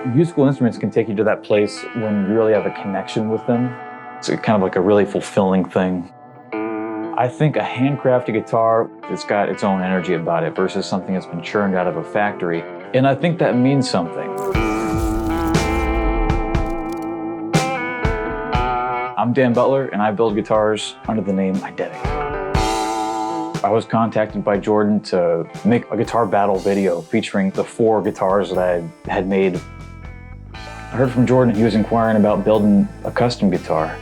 Musical instruments can take you to that place when you really have a connection with them. It's kind of like a really fulfilling thing. I think a handcrafted guitar, it's got its own energy about it versus something that's been churned out of a factory. And I think that means something. I'm Dan Butler, and I build guitars under the name Eidetic. I was contacted by Jordan to make a guitar battle video featuring the 4 guitars that I had made. I heard from Jordan he was inquiring about building a custom guitar.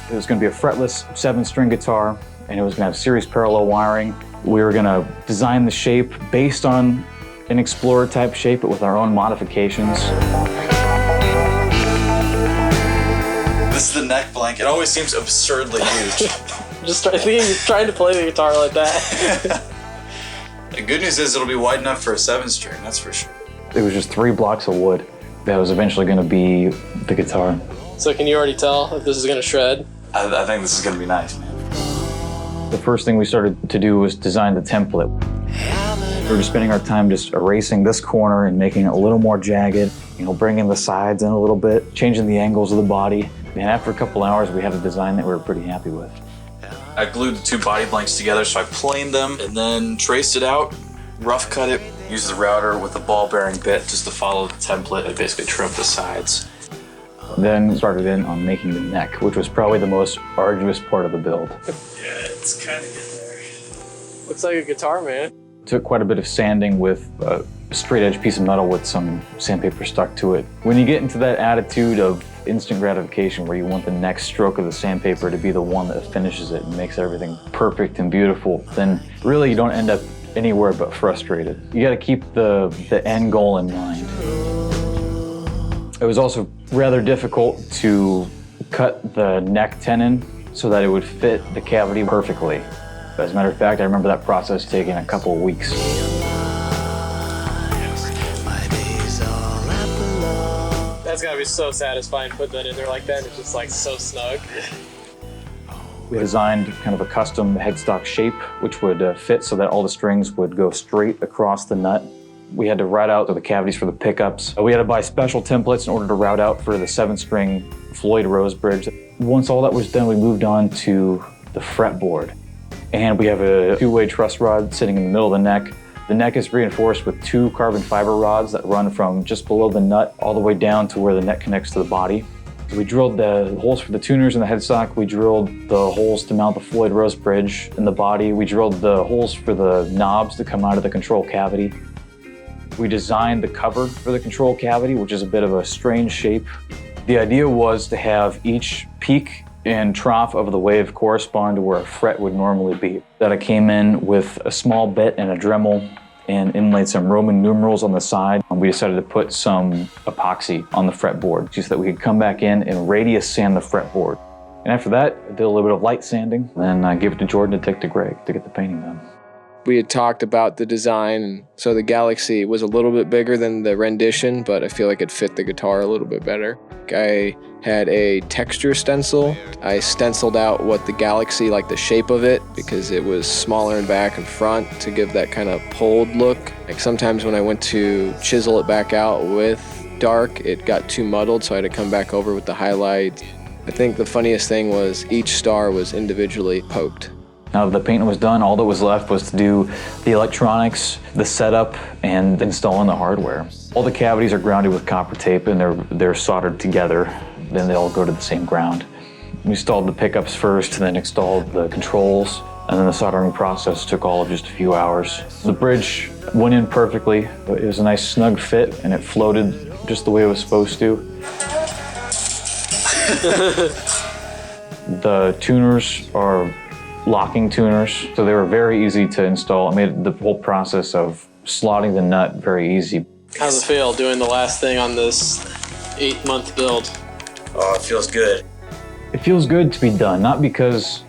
It was going to be a fretless 7-string guitar, and it was going to have series parallel wiring. We were going to design the shape based on an Explorer type shape, but with our own modifications. This is the neck blank. It always seems absurdly huge. Just trying to play the guitar like that. The good news is it'll be wide enough for a 7-string, that's for sure. It was just 3 blocks of wood that was eventually going to be the guitar. So can you already tell if this is going to shred? I think this is going to be nice, man. The first thing we started to do was design the template. We were just spending our time just erasing this corner and making it a little more jagged, bringing the sides in a little bit, changing the angles of the body. And after a couple hours, we had a design that we were pretty happy with. I glued the 2 body blanks together, so I planed them and then traced it out, rough cut it, used the router with a ball bearing bit just to follow the template and basically trim the sides. Then started in on making the neck, which was probably the most arduous part of the build. Yeah, it's kind of getting there. Looks like a guitar, man. Took quite a bit of sanding with a straight edge piece of metal with some sandpaper stuck to it. When you get into that attitude of instant gratification where you want the next stroke of the sandpaper to be the one that finishes it and makes everything perfect and beautiful, then really you don't end up anywhere but frustrated. You got to keep the end goal in mind. It was also rather difficult to cut the neck tenon so that it would fit the cavity perfectly. As a matter of fact, I remember that process taking a couple of weeks. That's gotta be so satisfying putting that in there like that, and it's just like so snug. We designed kind of a custom headstock shape, which would fit so that all the strings would go straight across the nut. We had to route out the cavities for the pickups. We had to buy special templates in order to route out for the 7-string Floyd Rose bridge. Once all that was done, we moved on to the fretboard. And we have a 2-way truss rod sitting in the middle of the neck. The neck is reinforced with 2 carbon fiber rods that run from just below the nut all the way down to where the neck connects to the body. We drilled the holes for the tuners in the headstock. We drilled the holes to mount the Floyd Rose bridge in the body. We drilled the holes for the knobs to come out of the control cavity. We designed the cover for the control cavity, which is a bit of a strange shape. The idea was to have each peak and trough of the wave correspond to where a fret would normally be. That I came in with a small bit and a Dremel and inlaid some Roman numerals on the side. And we decided to put some epoxy on the fretboard just so that we could come back in and radius sand the fretboard. And after that, I did a little bit of light sanding, then I gave it to Jordan to take to Greg to get the painting done. We had talked about the design, and so the Galaxy was a little bit bigger than the rendition, but I feel like it fit the guitar a little bit better. I had a texture stencil. I stenciled out what the Galaxy, like the shape of it, because it was smaller in back and front to give that kind of pulled look. Like sometimes when I went to chisel it back out with dark, it got too muddled, so I had to come back over with the highlight. I think the funniest thing was each star was individually poked. Now that the painting was done, all that was left was to do the electronics, the setup, and installing the hardware. All the cavities are grounded with copper tape and they're soldered together. Then they all go to the same ground. We installed the pickups first, then installed the controls, and then the soldering process took all of just a few hours. The bridge went in perfectly. It was a nice snug fit and it floated just the way it was supposed to. The tuners are locking tuners, so they were very easy to install. It made the whole process of slotting the nut very easy. How's it feel doing the last thing on this 8-month build? Oh, it feels good. It feels good to be done, not because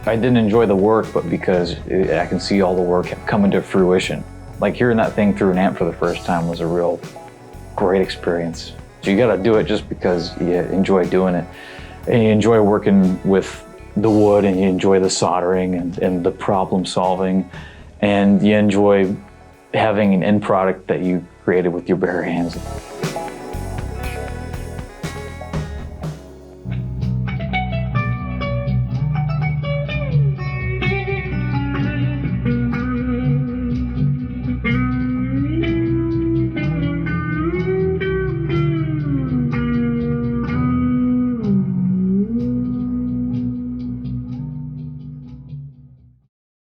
I didn't enjoy the work, but because I can see all the work coming to fruition. Like hearing that thing through an amp for the first time was a real great experience. So you gotta do it just because you enjoy doing it. And you enjoy working with the wood, and you enjoy the soldering and the problem solving, and you enjoy having an end product that you created with your bare hands.